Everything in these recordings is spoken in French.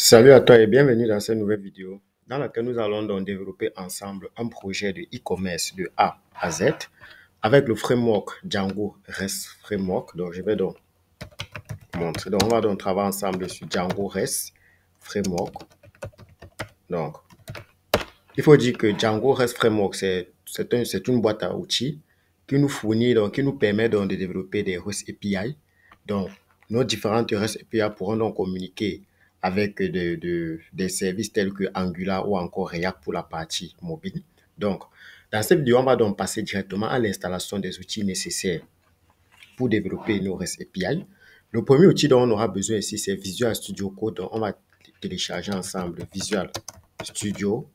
Salut à toi et bienvenue dans cette nouvelle vidéo dans laquelle nous allons donc développer ensemble un projet de e-commerce de A à Z avec le framework Django REST Framework. Donc, je vais donc montrer. Donc, on va donc travailler ensemble sur Django REST Framework. Donc, il faut dire que Django REST Framework, c'est une boîte à outils qui nous fournit, donc, qui nous permet donc de développer des REST API. Donc, nos différentes REST API pourront donc communiquer avec des services tels que Angular ou encore React pour la partie mobile. Donc, dans cette vidéo, on va donc passer directement à l'installation des outils nécessaires pour développer nos REST API. Le premier outil dont on aura besoin ici, c'est Visual Studio Code. Donc, on va télécharger ensemble Visual Studio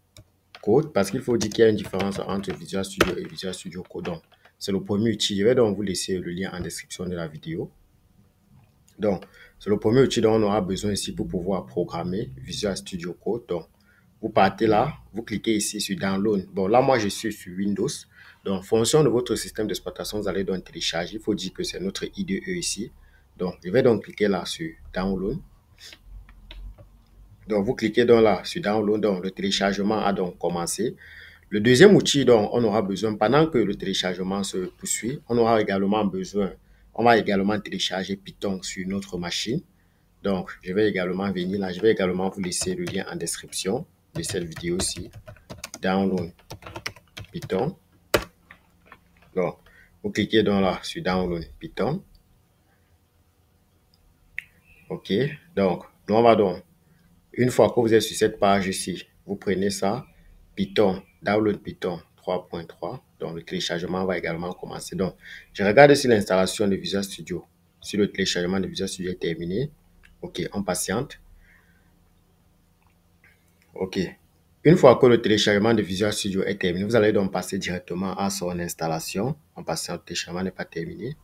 Code parce qu'il faut dire qu'il y a une différence entre Visual Studio et Visual Studio Code. Donc, c'est le premier outil. Je vais donc vous laisser le lien en description de la vidéo. Donc, c'est le premier outil dont on aura besoin ici pour pouvoir programmer Visual Studio Code. Donc, vous partez là, vous cliquez ici sur Download. Bon, là, moi, je suis sur Windows. Donc, en fonction de votre système d'exploitation, vous allez donc télécharger. Il faut dire que c'est notre IDE ici. Donc, je vais donc cliquer là sur Download. Donc, vous cliquez donc là sur Download. Donc, le téléchargement a donc commencé. Le deuxième outil dont on aura besoin, pendant que le téléchargement se poursuit, on va également télécharger Python sur notre machine. Donc, je vais également venir là, je vais également vous laisser le lien en description de cette vidéo-ci. Download Python. Donc, vous cliquez donc là sur Download Python. OK. Donc, on va donc, une fois que vous êtes sur cette page ici, vous prenez ça, Python, Download Python 3.3. Donc, le téléchargement va également commencer. Donc, je regarde si l'installation de Visual Studio, si le téléchargement de Visual Studio est terminé. OK, on patiente. OK. Une fois que le téléchargement de Visual Studio est terminé, vous allez donc passer directement à son installation. En passant, le téléchargement n'est pas terminé.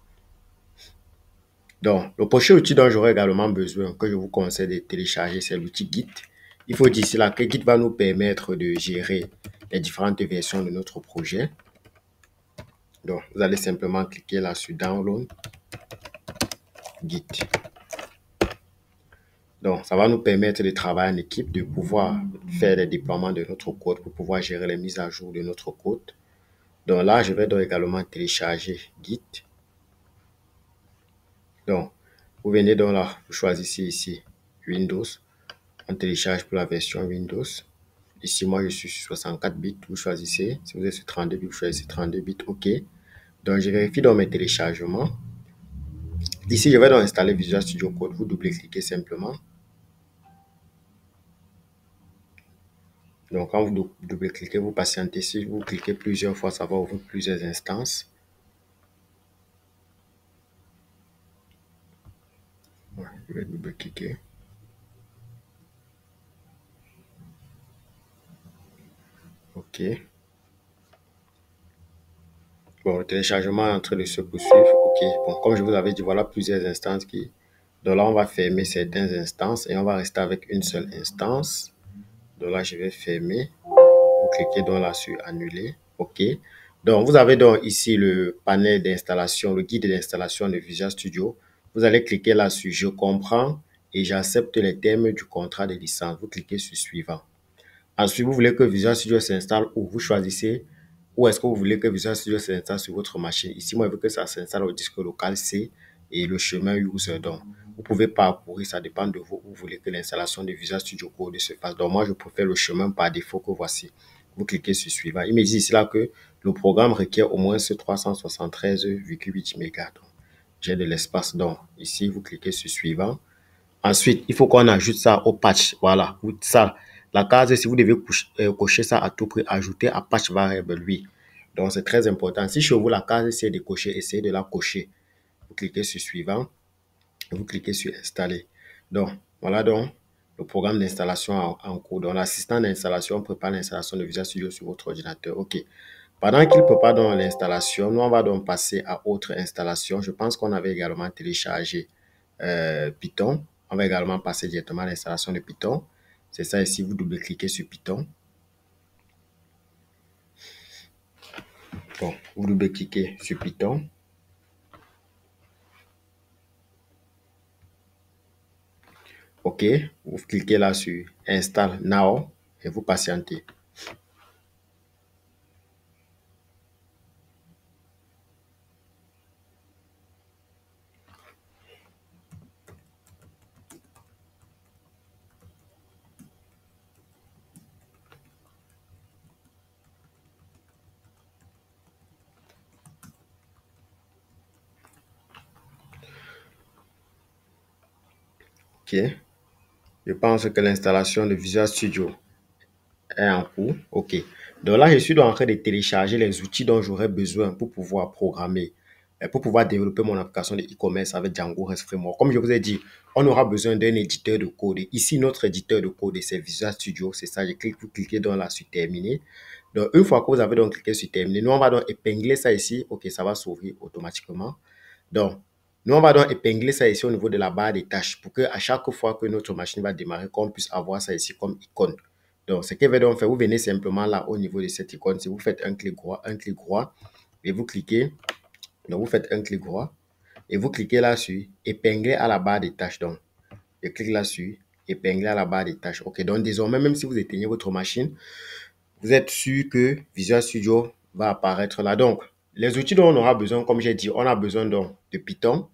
Donc, le prochain outil dont j'aurai également besoin, que je vous conseille de télécharger, c'est l'outil Git. Il faut dire cela que Git va nous permettre de gérer les différentes versions de notre projet. Donc, vous allez simplement cliquer là sur Download Git. Donc, ça va nous permettre de travailler en équipe, de pouvoir faire les déploiements de notre code, pour pouvoir gérer les mises à jour de notre code. Donc là, je vais donc également télécharger Git. Donc, vous venez donc là, vous choisissez ici Windows. On télécharge pour la version Windows. Ici, moi, je suis sur 64 bits. Vous choisissez. Si vous êtes sur 32 bits, vous choisissez 32 bits. OK. Donc, je vérifie dans mes téléchargements. Ici, je vais donc installer Visual Studio Code. Vous double-cliquez simplement. Donc, quand vous double-cliquez, vous patientez. Si vous cliquez plusieurs fois, ça va ouvrir plusieurs instances. Ouais, je vais double-cliquer. OK. Bon, le téléchargement est en train de se poursuivre. OK. Bon, comme je vous avais dit, voilà plusieurs instances qui... Donc là, on va fermer certaines instances et on va rester avec une seule instance. Donc là, je vais fermer. Vous cliquez donc là sur annuler. OK. Donc, vous avez donc ici le panel d'installation, le guide d'installation de Visual Studio. Vous allez cliquer là sur je comprends et j'accepte les termes du contrat de licence. Vous cliquez sur suivant. Ensuite, vous voulez que Visual Studio s'installe où vous choisissez où est-ce que vous voulez que Visual Studio s'installe sur votre machine. Ici, moi, je veux que ça s'installe au disque local C et le chemin user. Donc, vous pouvez parcourir, ça dépend de vous, où vous voulez que l'installation de Visual Studio Code se fasse. Donc, moi, je préfère le chemin par défaut que voici. Vous cliquez sur suivant. Il me dit ici là que le programme requiert au moins ce 373,8 MB. J'ai de l'espace. Donc, ici, vous cliquez sur suivant. Ensuite, il faut qu'on ajoute ça au patch. Voilà, ça. La case, si vous devez cocher ça à tout prix, ajouter à patch variable, oui. Donc, c'est très important. Si chez vous, la case, c'est de cocher, essayez de la cocher. Vous cliquez sur suivant. Vous cliquez sur installer. Donc, voilà donc le programme d'installation en cours. Donc, l'assistant d'installation prépare l'installation de Visual Studio sur votre ordinateur. OK. Pendant qu'il prépare donc l'installation, nous, on va donc passer à autre installation. Je pense qu'on avait également téléchargé Python. On va également passer directement à l'installation de Python. C'est ça ici, vous double-cliquez sur Python. Bon, vous double-cliquez sur Python. OK. Vous cliquez là sur Install Now et vous patientez. OK. Je pense que l'installation de Visual Studio est en cours. OK. Donc là, je suis en train de télécharger les outils dont j'aurai besoin pour pouvoir programmer, pour pouvoir développer mon application de e-commerce avec Django REST Framework. Comme je vous ai dit, on aura besoin d'un éditeur de code. Et ici, notre éditeur de code, c'est Visual Studio. C'est ça, vous cliquez dans là sur Terminer. Donc, une fois que vous avez donc cliqué sur Terminer, nous, on va donc épingler ça ici. OK, ça va s'ouvrir automatiquement. Donc, nous, on va donc épingler ça ici au niveau de la barre des tâches pour qu'à chaque fois que notre machine va démarrer, qu'on puisse avoir ça ici comme icône. Donc, ce que va donc faire, vous venez simplement là au niveau de cette icône. Si vous faites un clic droit et vous cliquez, donc vous faites un clic droit et vous cliquez là sur épingler à la barre des tâches. Donc, je clique là-dessus, épingler à la barre des tâches. OK, donc désormais, même si vous éteignez votre machine, vous êtes sûr que Visual Studio va apparaître là. Donc, les outils dont on aura besoin, comme j'ai dit, on a besoin donc de Python,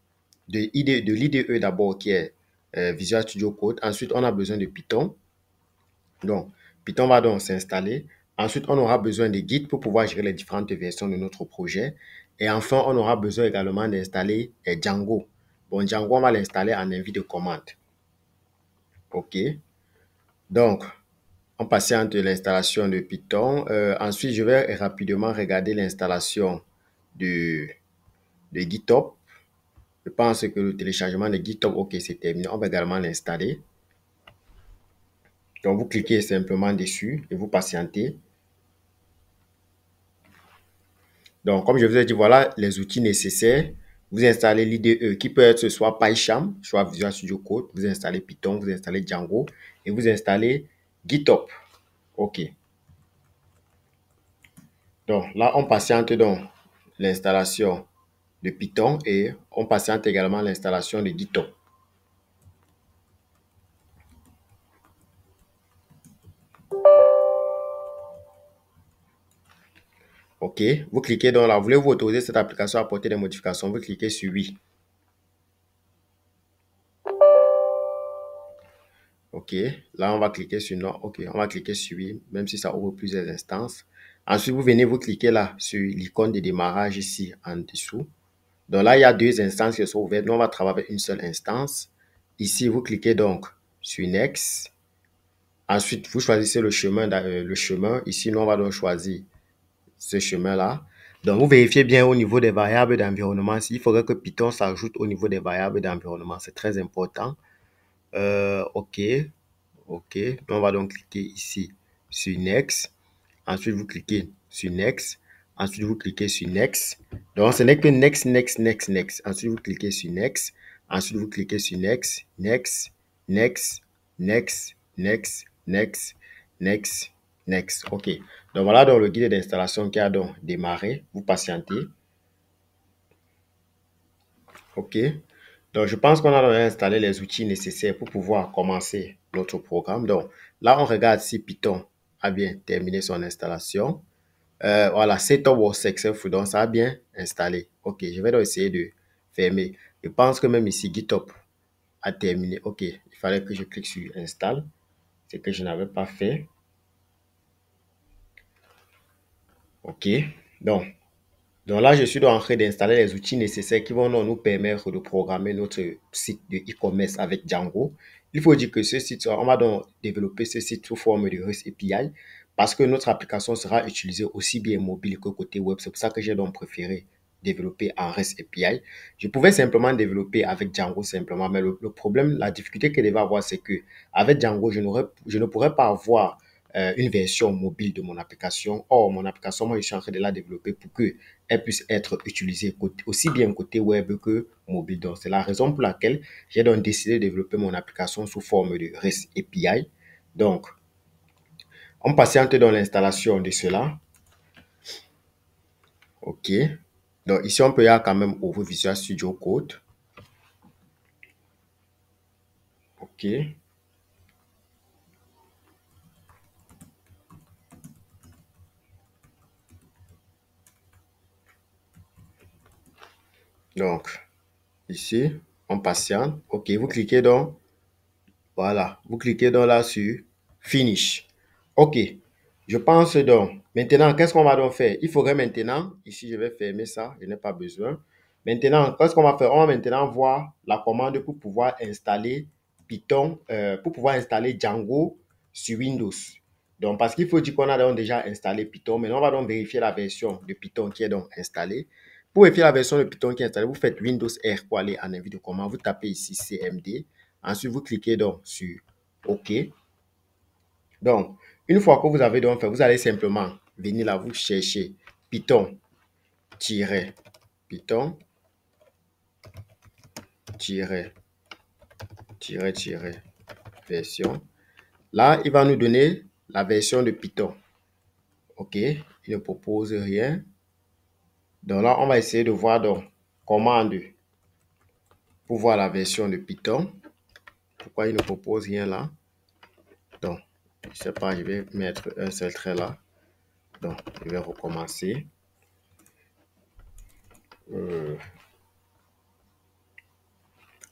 de l'IDE d'abord qui est Visual Studio Code. Ensuite, on a besoin de Python. Donc, Python va donc s'installer. Ensuite, on aura besoin de Git pour pouvoir gérer les différentes versions de notre projet. Et enfin, on aura besoin également d'installer Django. Bon, Django, on va l'installer en envie de commande. OK. Donc, on patiente l'installation de Python. Ensuite, je vais rapidement regarder l'installation de, de GitHub. Je pense que le téléchargement de GitHub, OK, c'est terminé. On va également l'installer. Donc, vous cliquez simplement dessus et vous patientez. Donc, comme je vous ai dit, voilà les outils nécessaires. Vous installez l'IDE qui peut être soit PyCharm, soit Visual Studio Code. Vous installez Python, vous installez Django et vous installez GitHub. OK. Donc, là, on patiente donc l'installation de Python et on patiente également l'installation de GitHub. OK. Vous cliquez dans là. Voulez-vous autoriser cette application à apporter des modifications? Vous cliquez sur oui. OK. Là, on va cliquer sur non. OK. On va cliquer sur oui, même si ça ouvre plusieurs instances. Ensuite, vous venez vous cliquer là sur l'icône de démarrage ici en dessous. Donc là, il y a deux instances qui sont ouvertes. Nous, on va travailler avec une seule instance. Ici, vous cliquez donc sur Next. Ensuite, vous choisissez le chemin. Ici, nous, on va donc choisir ce chemin-là. Donc, vous vérifiez bien au niveau des variables d'environnement. Il faudrait que Python s'ajoute au niveau des variables d'environnement. C'est très important. OK. OK. Donc, on va donc cliquer ici sur Next. Ensuite, vous cliquez sur Next. Ensuite, vous cliquez sur Next. Donc, ce n'est que Next, Next, Next, Next. Ensuite, vous cliquez sur Next. Ensuite, vous cliquez sur Next, Next, Next, Next, Next, Next, Next, Next. OK. Donc, voilà donc le guide d'installation qui a donc démarré. Vous patientez. OK. Donc, je pense qu'on a donc installé les outils nécessaires pour pouvoir commencer notre programme. Donc, là, on regarde si Python a bien terminé son installation. Voilà, setup was successful, donc ça a bien installé. OK, je vais donc essayer de fermer. Je pense que même ici, GitHub a terminé. OK, il fallait que je clique sur Install, ce que je n'avais pas fait. OK, donc Donc là, je suis en train d'installer les outils nécessaires qui vont nous permettre de programmer notre site de e-commerce avec Django. Il faut dire que ce site, on va donc développer ce site sous forme de REST API parce que notre application sera utilisée aussi bien mobile que côté web. C'est pour ça que j'ai donc préféré développer en REST API. Je pouvais simplement développer avec Django simplement, mais le problème, la difficulté que je vais avoir, c'est que avec Django, je ne pourrais pas avoir une version mobile de mon application. Or, mon application, moi, je suis en train de la développer pour qu'elle puisse être utilisée aussi bien côté web que mobile. Donc, c'est la raison pour laquelle j'ai donc décidé de développer mon application sous forme de REST API. Donc, on patiente dans l'installation de cela. OK. Donc, ici, on peut y avoir quand même ouvrir Visual Studio Code. OK. Donc, ici, on patiente. OK, vous cliquez donc. Voilà, vous cliquez donc là sur Finish. OK, je pense donc. Maintenant, qu'est-ce qu'on va donc faire? Il faudrait maintenant, ici, je vais fermer ça, je n'ai pas besoin. Maintenant, qu'est-ce qu'on va faire? On va maintenant voir la commande pour pouvoir installer Python, pour pouvoir installer Django sur Windows. Donc, parce qu'il faut dire qu'on a donc déjà installé Python, mais on va donc vérifier la version de Python qui est donc installée. Pour vérifier la version de Python qui est installée, vous faites Windows R pour aller en invite de commande. Vous tapez ici CMD. Ensuite, vous cliquez donc sur OK. Donc, une fois que vous avez donc fait, vous allez simplement venir là, vous chercher Python, Python, version. Là, il va nous donner la version de Python. OK, il ne propose rien. Donc là, on va essayer de voir donc commande pour voir la version de Python. Pourquoi il ne propose rien là? Donc, je ne sais pas, je vais mettre un seul trait là. Donc, je vais recommencer. On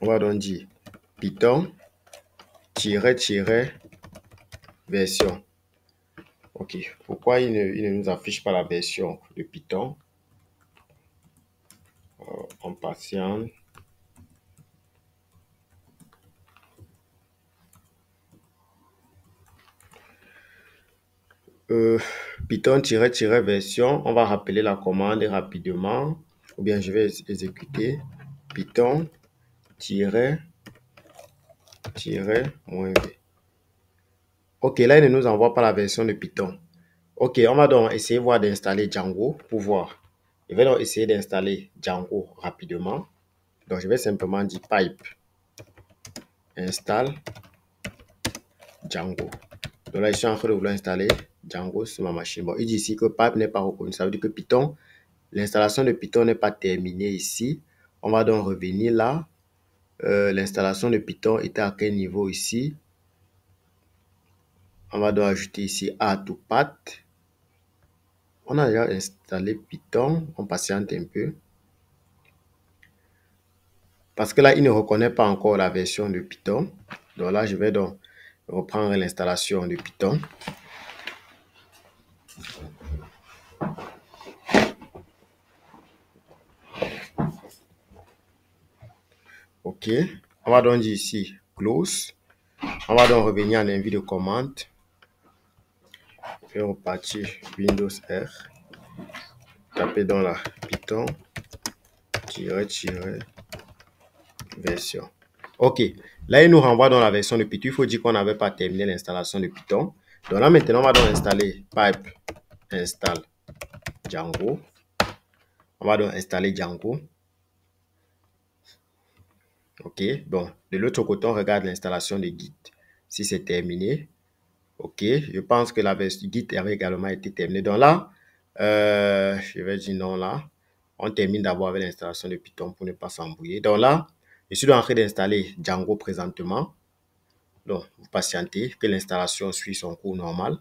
va donc dire Python, version. OK. Pourquoi il ne nous affiche pas la version de Python? On patiente. Python-version. On va rappeler la commande rapidement. Ou bien je vais exécuter Python--v. OK, là, il ne nous envoie pas la version de Python. OK, on va donc essayer voir d'installer Django pour voir. Je vais donc essayer d'installer Django rapidement. Donc, je vais simplement dire pipe install Django. Donc là, je suis en train de vouloir installer Django sur ma machine. Bon, il dit ici que pipe n'est pas reconnu. Ça veut dire que Python, l'installation de Python n'est pas terminée ici. On va donc revenir là. L'installation de Python était à quel niveau ici? On va donc ajouter ici add to path. On a déjà installé Python. On patiente un peu. Parce que là, il ne reconnaît pas encore la version de Python. Donc là, je vais donc reprendre l'installation de Python. OK. On va donc dire ici close. On va donc revenir en invite de commande. Je vais repartir Windows R. Taper dans la Python version. OK. Là, il nous renvoie dans la version de Python. Il faut dire qu'on n'avait pas terminé l'installation de Python. Donc là, maintenant, on va donc installer pipe install Django. On va donc installer Django. OK. Bon, de l'autre côté, on regarde l'installation de Git. Si c'est terminé. OK. Je pense que la version Git avait également été terminée. Donc là, je vais dire non là. On termine d'abord avec l'installation de Python pour ne pas s'embrouiller. Donc là, je suis en train d'installer Django présentement. Donc, vous patientez que l'installation suit son cours normal.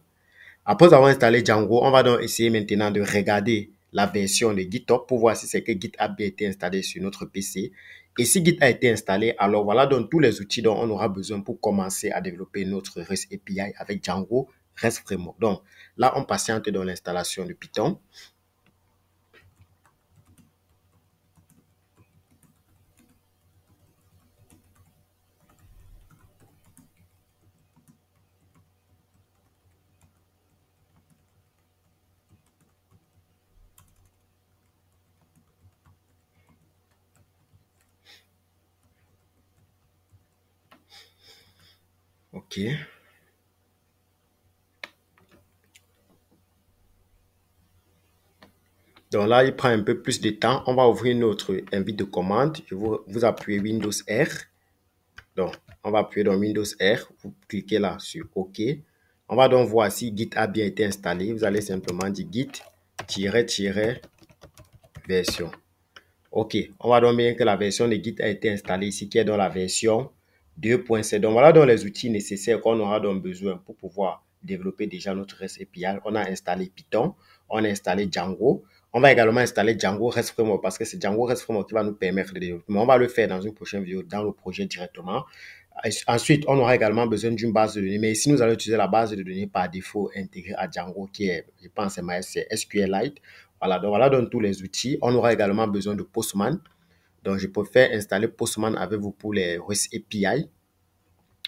Après avoir installé Django, on va donc essayer maintenant de regarder la version de GitHub pour voir si c'est que Git a bien été installé sur notre PC. Et si Git a été installé, alors voilà donc tous les outils dont on aura besoin pour commencer à développer notre REST API avec Django REST Framework. Donc là, on patiente dans l'installation de Python. OK. Donc là, il prend un peu plus de temps. On va ouvrir notre invite de commande. Vous appuyez Windows R. Donc, on va appuyer dans Windows R. Vous cliquez là sur OK. On va donc voir si Git a bien été installé. Vous allez simplement dire Git-version. OK. On va donc bien que la version de Git a été installée ici, qui est dans la version 2.7. Donc, voilà donc les outils nécessaires qu'on aura donc besoin pour pouvoir développer déjà notre REST API. On a installé Python, on a installé Django. On va également installer Django REST Framework parce que c'est Django REST Framework qui va nous permettre de développer. Mais on va le faire dans une prochaine vidéo, dans le projet directement. Ensuite, on aura également besoin d'une base de données. Mais ici, nous allons utiliser la base de données par défaut intégrée à Django qui est, je pense, c'est SQLite. Voilà donc tous les outils. On aura également besoin de Postman. Donc, je préfère installer Postman avec vous pour les REST API.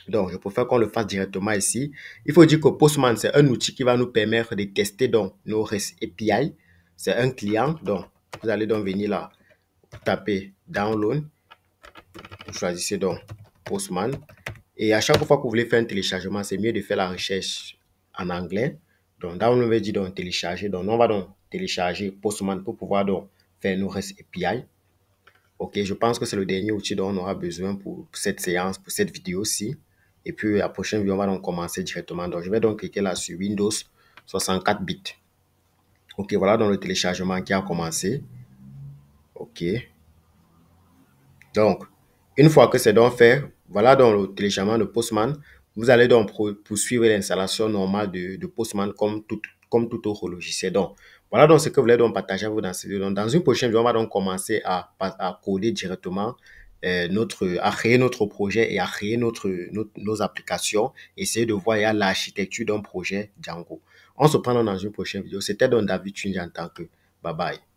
Donc, je préfère qu'on le fasse directement ici. Il faut dire que Postman, c'est un outil qui va nous permettre de tester donc, nos REST API. C'est un client. Donc, vous allez donc venir là, taper Download. Vous choisissez donc Postman. Et à chaque fois que vous voulez faire un téléchargement, c'est mieux de faire la recherche en anglais. Donc, Download veut dire donc télécharger. Donc, on va donc télécharger Postman pour pouvoir donc faire nos REST API. Ok, je pense que c'est le dernier outil dont on aura besoin pour cette séance, pour cette vidéo-ci. Et puis, la prochaine vidéo, on va donc commencer directement. Donc, je vais donc cliquer là sur Windows 64 bits. Ok, voilà donc le téléchargement qui a commencé. Ok. Donc, une fois que c'est donc fait, voilà donc le téléchargement de Postman. Vous allez donc poursuivre l'installation normale de Postman comme tout autre logiciel. Donc, voilà donc ce que vous voulez donc partager avec vous dans cette vidéo. Donc, dans une prochaine vidéo, on va donc commencer à coder directement à créer notre projet et à créer nos applications. Essayer de voir l'architecture d'un projet Django. On se prend dans une prochaine vidéo. C'était donc David Tunji en tant que. Bye bye.